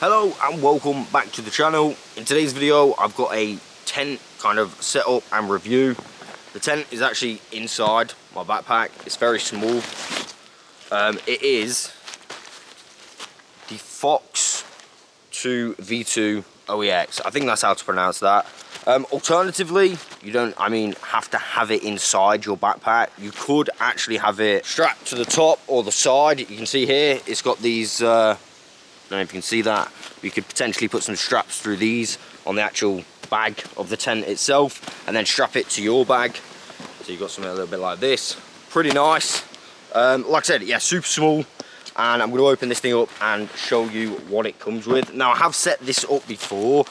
Hello and welcome back to the channel. In today's video I've got a tent kind of set up and review. The tent is actually inside my backpack. It's very small. It is the Fox 2 V2 OEX. I think that's how to pronounce that. Alternatively, you don't have to have it inside your backpack. You could actually have it strapped to the top or the side. You can see here it's got these I don't know if you can see that. You could potentially put some straps through these on the actual bag of the tent itself and then strap it to your bag. So you've got something a little bit like this. Pretty nice. Like I said, yeah, super small. And I'm going to open this thing up and show you what it comes with. Now, I have set this up before.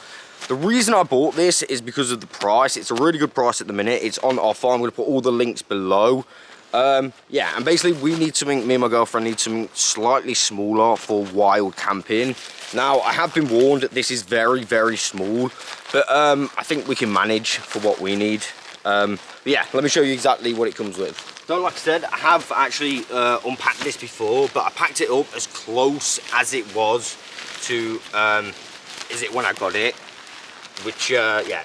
The reason I bought this is because of the price. It's a really good price at the minute. It's on offer. I'm going to put all the links below. Yeah, and basically we need something, me and my girlfriend need something slightly smaller for wild camping. Now, I have been warned that this is very, very small, but I think we can manage for what we need. But yeah, let me show you exactly what it comes with. So like I said, I have actually unpacked this before, but I packed it up as close as it was to when I got it, which yeah,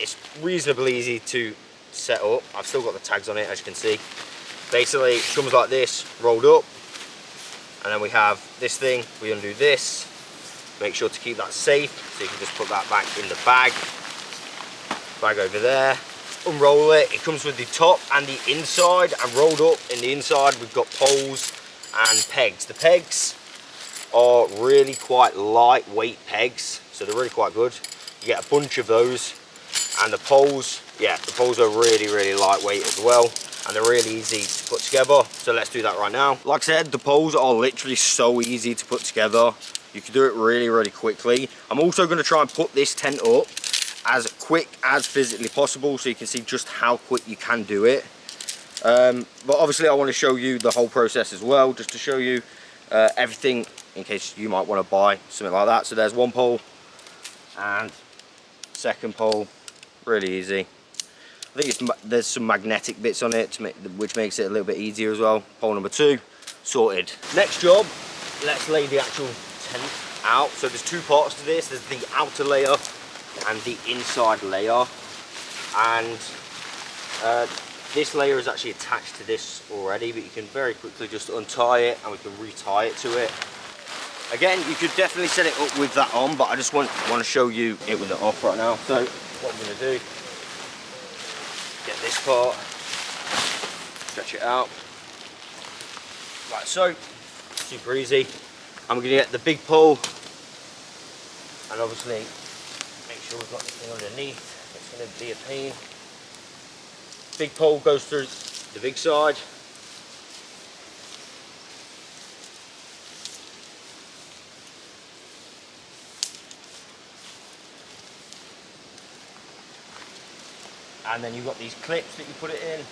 it's reasonably easy to set up. I've still got the tags on it, as you can see. Basically, it comes like this, rolled up, and then we have this thing. We undo this, make sure to keep that safe, so you can just put that back in the bag over there, unroll it. It comes with the top and the inside, and rolled up in the inside we've got poles and pegs. The pegs are really quite lightweight pegs, so they're really quite good. You get a bunch of those, and the poles, yeah, the poles are really, really lightweight as well. And they're really easy to put together, so let's do that right now. Like I said, the poles are literally so easy to put together. You can do it really, really quickly. I'm also going to try and put this tent up as quick as physically possible, so you can see just how quick you can do it. But obviously I want to show you the whole process as well, just to show you everything in case you might want to buy something like that. So there's one pole and second pole, really easy. I think there's some magnetic bits on it which makes it a little bit easier as well. Pole number 2 sorted. Next job, let's lay the actual tent out. So there's two parts to this. There's the outer layer and the inside layer, and this layer is actually attached to this already, but you can very quickly just untie it and we can retie it to it. Again, you could definitely set it up with that on, but I just want to show you it with it off right now. So what I'm going to do, get this part, stretch it out, like so, super easy. I'm going to get the big pole, and obviously make sure we've got the thing underneath. It's going to be a pain. Big pole goes through the big side. And then you've got these clips that you put it in.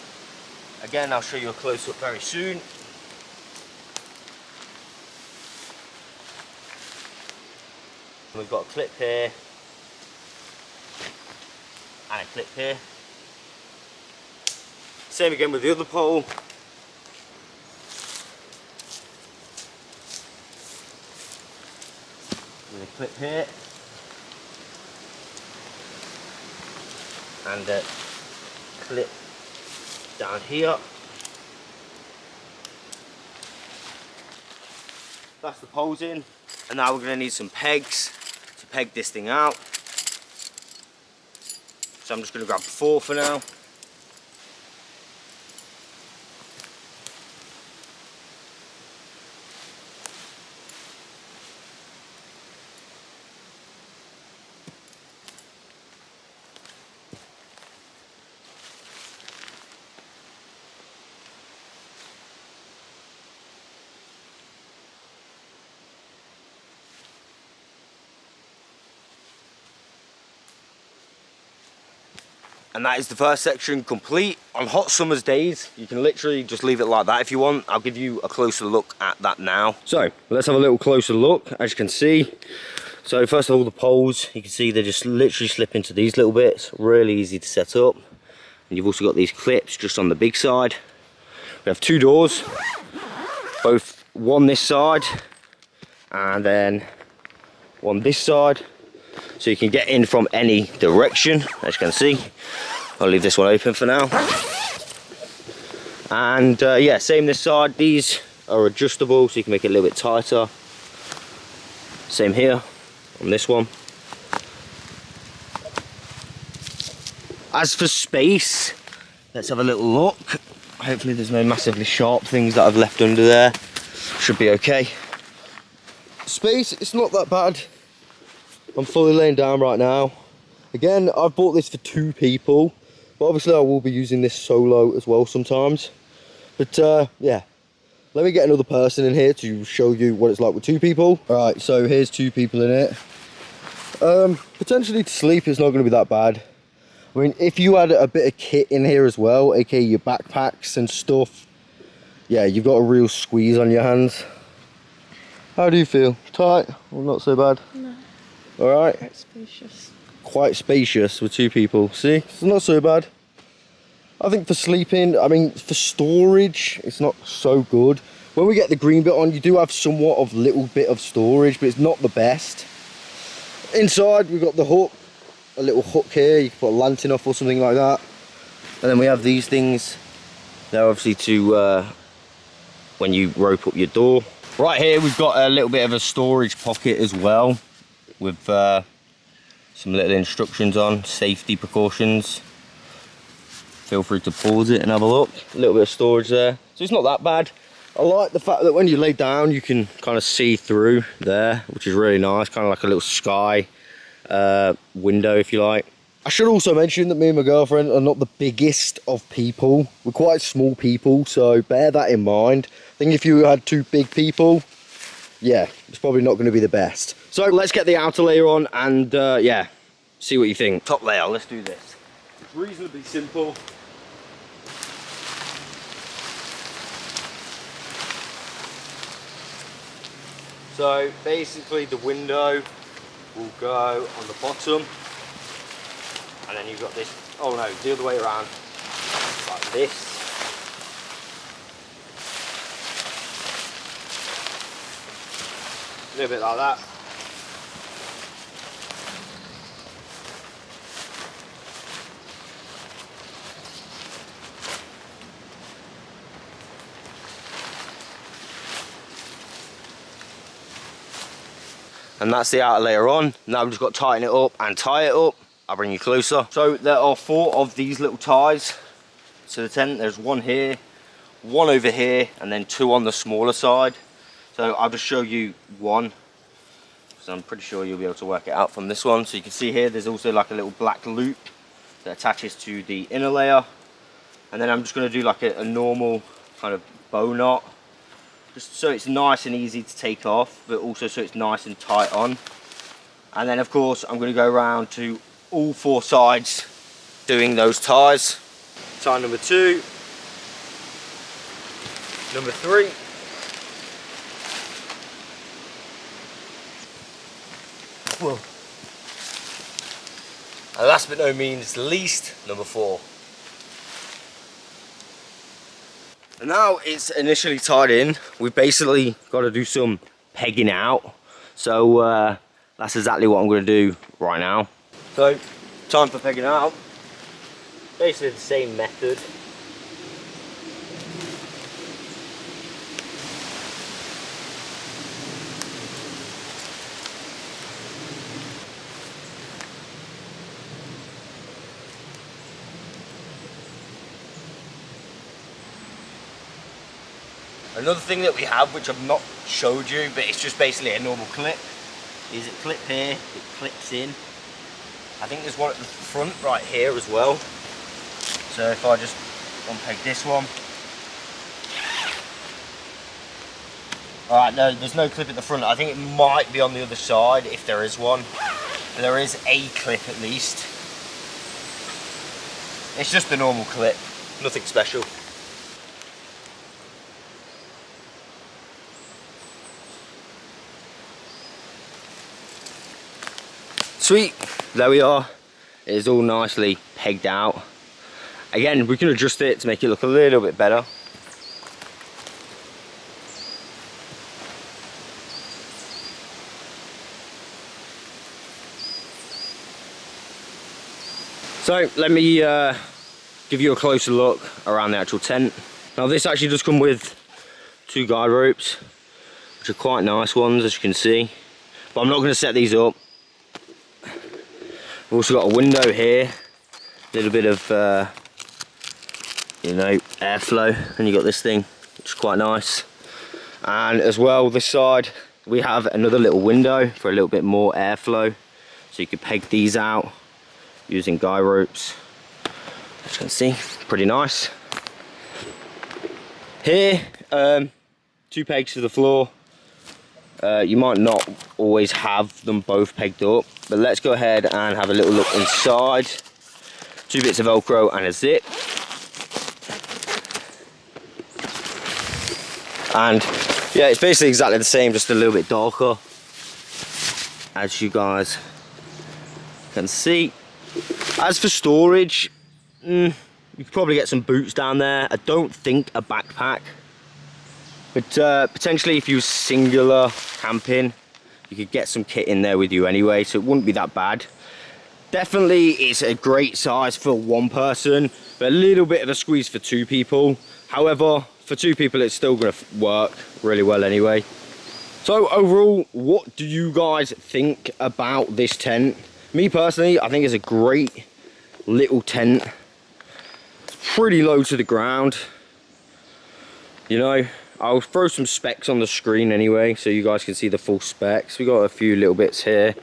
Again, I'll show you a close-up very soon. And we've got a clip here and a clip here. Same again with the other pole. With a clip here. And a clip down here. That's the poles in, and now we're going to need some pegs to peg this thing out. So I'm just going to grab 4 for now. And that is the first section complete. On hot summer's days, you can literally just leave it like that if you want. I'll give you a closer look at that now. So let's have a little closer look. As you can see, so first of all, the poles, you can see they just literally slip into these little bits. Really easy to set up. And you've also got these clips just on the big side. We have 2 doors, both one this side and then on this side, so you can get in from any direction, as you can see. I'll leave this one open for now. And yeah, same this side. These are adjustable, so you can make it a little bit tighter. Same here on this one. As for space, let's have a little look. Hopefully there's no massively sharp things that I've left under there. Should be okay. Space, it's not that bad. I'm fully laying down right now. Again, I've bought this for 2 people, but obviously I will be using this solo as well sometimes. But yeah, let me get another person in here to show you what it's like with 2 people. All right, so here's 2 people in it. Potentially to sleep, it's not going to be that bad. I mean, if you had a bit of kit in here as well, aka your backpacks and stuff, yeah, you've got a real squeeze on your hands. How do you feel? Tight or not so bad? No. All right. Quite spacious. Quite spacious with 2 people. See, it's not so bad. I think for sleeping, I mean, for storage, it's not so good. When we get the green bit on, you do have somewhat of little bit of storage, but it's not the best. Inside, we've got the hook, a little hook here. You can put a lantern off or something like that. And then we have these things. They're obviously to when you rope up your door. Right here, we've got a little bit of a storage pocket as well, with some little instructions on safety precautions. Feel free to pause it and have a look. A little bit of storage there, so it's not that bad. I like the fact that when you lay down, you can kind of see through there, which is really nice, kind of like a little sky window, if you like. I should also mention that me and my girlfriend are not the biggest of people. We're quite small people, so bear that in mind. I think if you had 2 big people, yeah, it's probably not going to be the best. So let's get the outer layer on and yeah, see what you think. Top layer, let's do this. It's reasonably simple. So basically the window will go on the bottom, and then you've got this, oh no, the other way around, like this. A little bit like that. And that's the outer layer on. Now I've just got to tighten it up and tie it up. I'll bring you closer. So there are 4 of these little ties to the tent. There's 1 here, 1 over here, and then 2 on the smaller side. So I'll just show you 1, because I'm pretty sure you'll be able to work it out from this one. So you can see here, there's also like a little black loop that attaches to the inner layer. And then I'm just going to do like a normal kind of bow knot, just so it's nice and easy to take off, but also so it's nice and tight on. And then of course I'm going to go around to all 4 sides doing those ties. Tie number 2, number 3, whoa, and last but no means least, number 4. And now it's initially tied in, we've basically got to do some pegging out. So that's exactly what I'm going to do right now. So, time for pegging out. Basically the same method. Another thing that we have, which I've not showed you, but it's just basically a normal clip, is a clip here, it clips in. I think there's one at the front right here as well. So if I just unpeg this one. Alright, no, there's no clip at the front. I think it might be on the other side if there is one. But there is a clip at least. It's just a normal clip, nothing special. Sweet, there we are. It is all nicely pegged out. Again, we can adjust it to make it look a little bit better. So let me give you a closer look around the actual tent. Now this actually does come with 2 guide ropes, which are quite nice ones, as you can see. But I'm not going to set these up. We've also got a window here, a little bit of, you know, airflow, and you got this thing, which is quite nice. And as well, this side, we have another little window for a little bit more airflow. So you could peg these out using guy ropes. As you can see, pretty nice. Here, 2 pegs to the floor. You might not always have them both pegged up, but let's go ahead and have a little look inside. 2 bits of Velcro and a zip. And yeah, it's basically exactly the same, just a little bit darker, as you guys can see. As for storage, you could probably get some boots down there. I don't think a backpack. But potentially if you were singular camping, you could get some kit in there with you anyway, so it wouldn't be that bad. Definitely it's a great size for 1 person, but a little bit of a squeeze for 2 people. However, for 2 people it's still going to work really well anyway. So overall, what do you guys think about this tent? Me personally, I think it's a great little tent. It's pretty low to the ground. You know, I'll throw some specs on the screen anyway, so you guys can see the full specs. We got a few little bits here,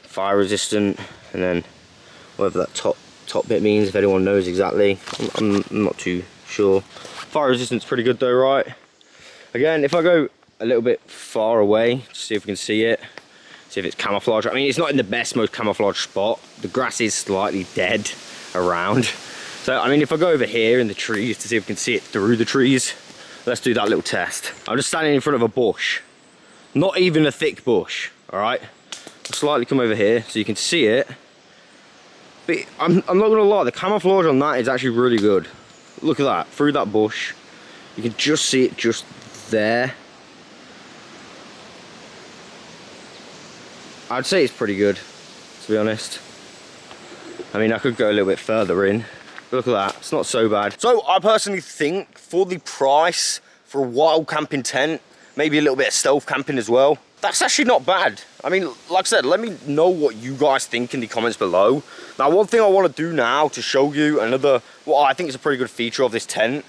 fire resistant, and then whatever that top bit means, if anyone knows exactly. I'm not too sure. Fire resistance pretty good though, right? Again, if I go a little bit far away, to see if we can see it, see if it's camouflage. I mean, it's not in the best, most camouflage spot. The grass is slightly dead around. So, I mean, if I go over here in the trees to see if we can see it through the trees, let's do that little test. I'm just standing in front of a bush. Not even a thick bush, all right? I'll slightly come over here so you can see it. But I'm not gonna lie, the camouflage on that is actually really good. Look at that, through that bush. You can just see it just there. I'd say it's pretty good, to be honest. I mean, I could go a little bit further in. Look at that, it's not so bad. So I personally think for the price for a wild camping tent, maybe a little bit of stealth camping as well, that's actually not bad. I mean, like I said, let me know what you guys think in the comments below. Now, one thing I want to do now to show you another, what I think is a pretty good feature of this tent,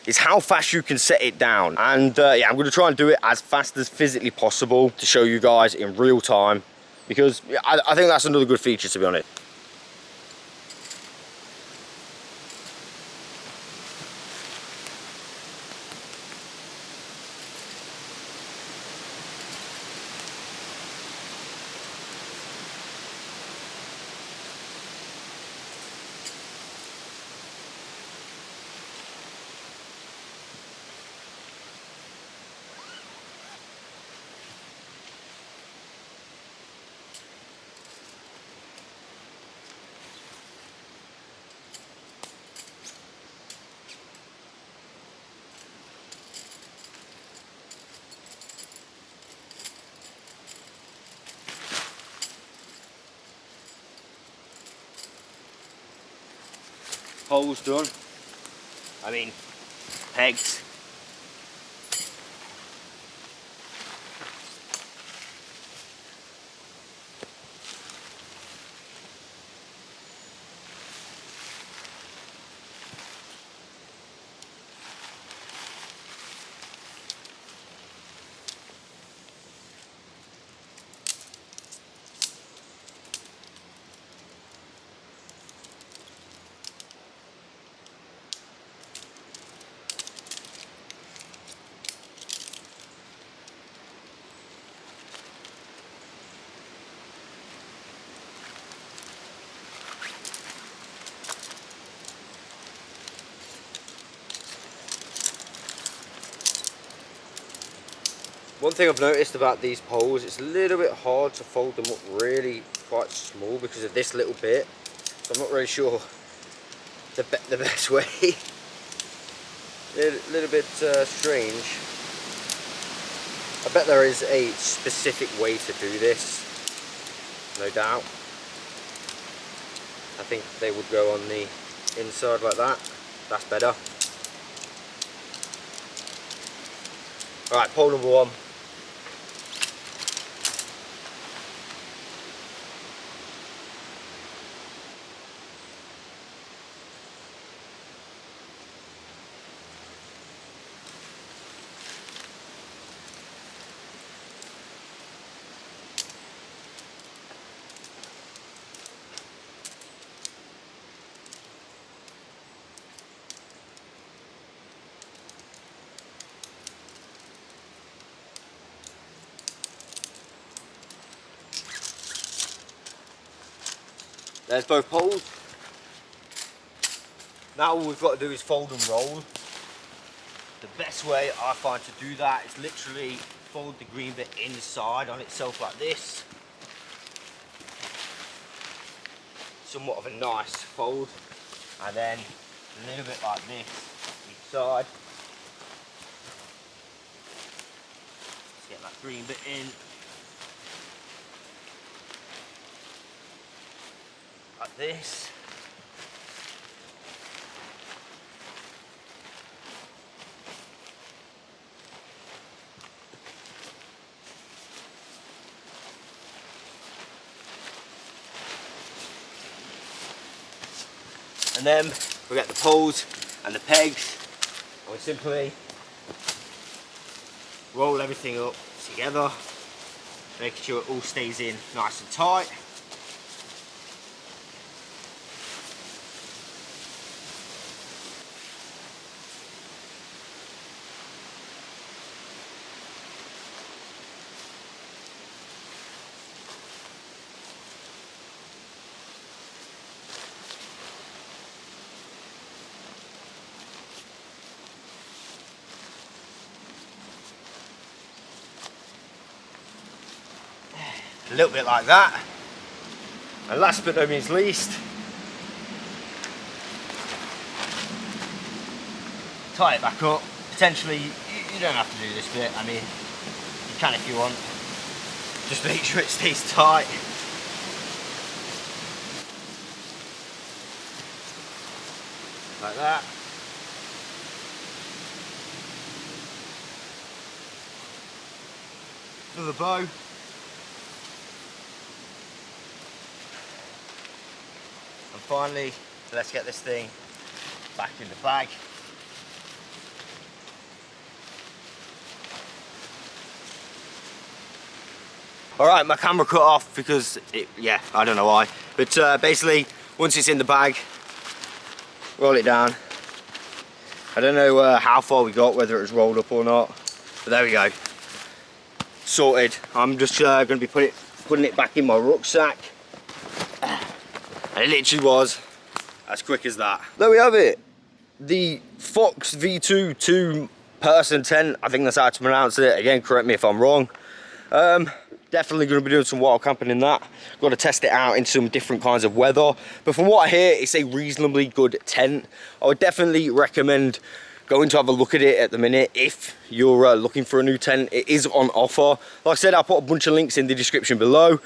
is how fast you can set it down. And yeah, I'm going to try and do it as fast as physically possible to show you guys in real time, because I think that's another good feature, to be honest. Holes done. I mean, pegs. One thing I've noticed about these poles, it's a little bit hard to fold them up really quite small because of this little bit. So I'm not really sure the best way. A little bit strange. I bet there is a specific way to do this, no doubt. I think they would go on the inside like that. That's better. Alright, pole number 1. There's both poles. Now all we've got to do is fold and roll. The best way I find to do that is literally fold the green bit inside on itself like this. Somewhat of a nice fold. And then a little bit like this each side. Let's get that green bit in. Like this. And then we get the poles and the pegs, and we simply roll everything up together, making sure it all stays in nice and tight. A little bit like that. And last but no means least, tie it back up. Potentially, you don't have to do this bit. I mean, you can if you want. Just make sure it stays tight. Like that. Another bow. And finally, let's get this thing back in the bag. Alright, my camera cut off because, yeah, I don't know why. But basically, once it's in the bag, roll it down. I don't know how far we got, whether it was rolled up or not. But there we go. Sorted. I'm just going to be putting it back in my rucksack. And it literally was as quick as that. There we have it. The Fox V2 2-person tent. I think that's how to pronounce it. Again, correct me if I'm wrong. Definitely going to be doing some wild camping in that. Got to test it out in some different kinds of weather. But from what I hear, it's a reasonably good tent. I would definitely recommend going to have a look at it at the minute if you're looking for a new tent. It is on offer. Like I said, I'll put a bunch of links in the description below.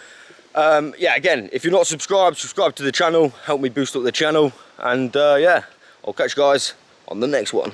Yeah, again, if you're not subscribed, subscribe to the channel, help me boost up the channel, and yeah, I'll catch you guys on the next one.